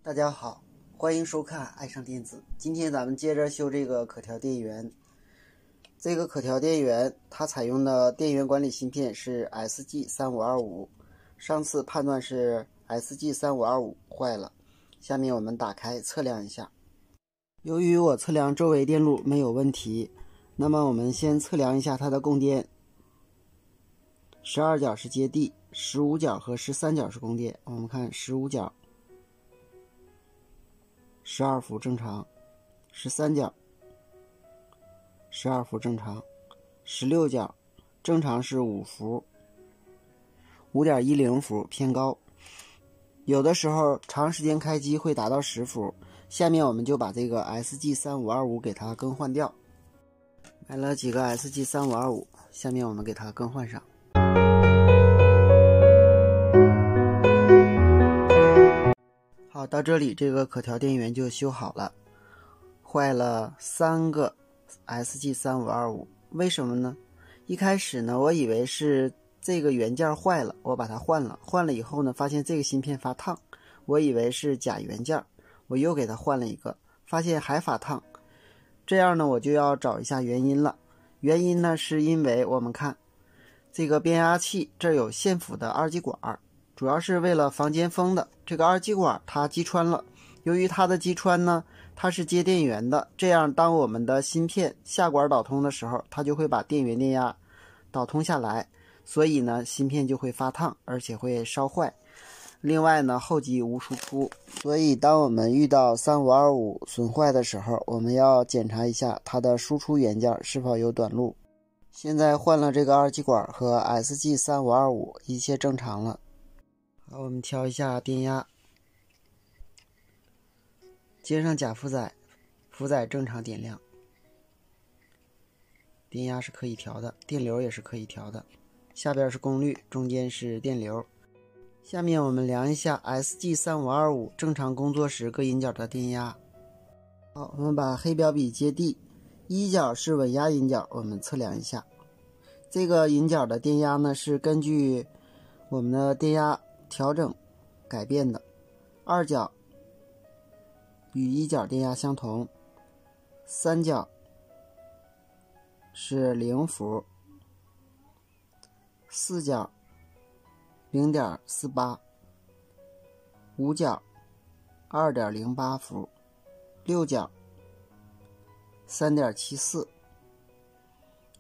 大家好，欢迎收看爱上电子。今天咱们接着修这个可调电源。这个可调电源它采用的电源管理芯片是 SG3525，上次判断是 SG3525 坏了。下面我们打开测量一下。由于我测量周围电路没有问题，那么我们先测量一下它的供电。12角是接地，15角和13角是供电。我们看15角12伏正常，13角12伏正常，16角正常是5伏，5.10 伏偏高，有的时候长时间开机会达到10伏。下面我们就把这个 SG3525 给它更换掉。买了几个 SG3525， 下面我们给它更换上。好，到这里这个可调电源就修好了。坏了3个 SG3525， 为什么呢？一开始呢，我以为是这个元件坏了，我把它换了。换了以后呢，发现这个芯片发烫，我以为是假元件，我又给它换了一个，发现还发烫。这样呢，我就要找一下原因了。原因呢，是因为我们看这个变压器这儿有线辅的二极管，主要是为了防尖峰的。这个二极管它击穿了，由于它的击穿呢，它是接电源的，这样当我们的芯片下管导通的时候，它就会把电源电压导通下来，所以呢芯片就会发烫，而且会烧坏。另外呢，后级无输出，所以当我们遇到3525损坏的时候，我们要检查一下它的输出元件是否有短路。现在换了这个二极管和 SG3525， 一切正常了。好，我们调一下电压，接上假负载，负载正常点亮，电压是可以调的，电流也是可以调的。下边是功率，中间是电流。下面我们量一下 SG3525 正常工作时各引脚的电压。好，我们把黑表笔接地，一角是稳压引脚，我们测量一下。这个引脚的电压呢，是根据我们的电压调整改变的。二角与一角电压相同，三角是0伏，四角0.48， 五角 2.08 伏，六角 3.74，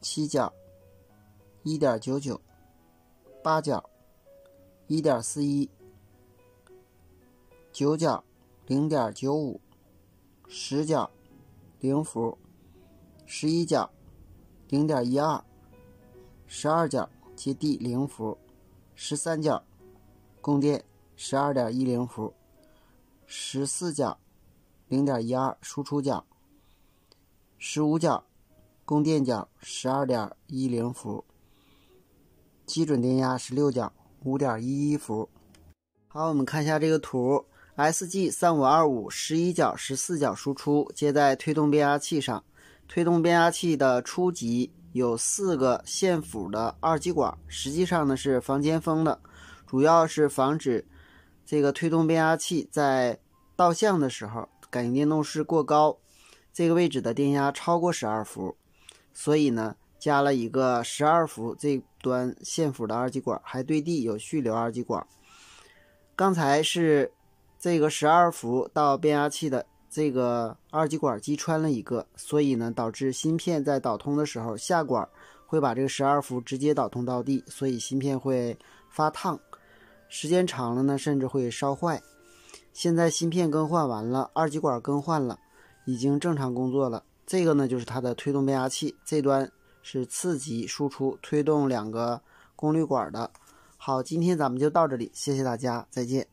七角 1.99， 八角 1.41， 九角 0.95， 十角0伏，十一角 0.12， 十二角接地0伏，十三角供电 12.10 伏，十四角 0.12 输出角，十五角供电角 12.10 伏，基准电压16角 5.11 伏。好，我们看一下这个图， SG3525 11角14角输出接在推动变压器上，推动变压器的初级有4个线辅的二极管，实际上呢是防尖峰的，主要是防止这个推动变压器在倒向的时候感应电动势过高，这个位置的电压超过12伏，所以呢加了一个12伏这端线辅的二极管，还对地有续流二极管。刚才是这个12伏到变压器的这个二极管击穿了一个，所以呢导致芯片在导通的时候下管会把这个12伏直接导通到地，所以芯片会发烫，时间长了呢甚至会烧坏。现在芯片更换完了，二极管更换了，已经正常工作了。这个呢就是它的推动变压器，这端是次级输出推动2个功率管的。好，今天咱们就到这里，谢谢大家，再见。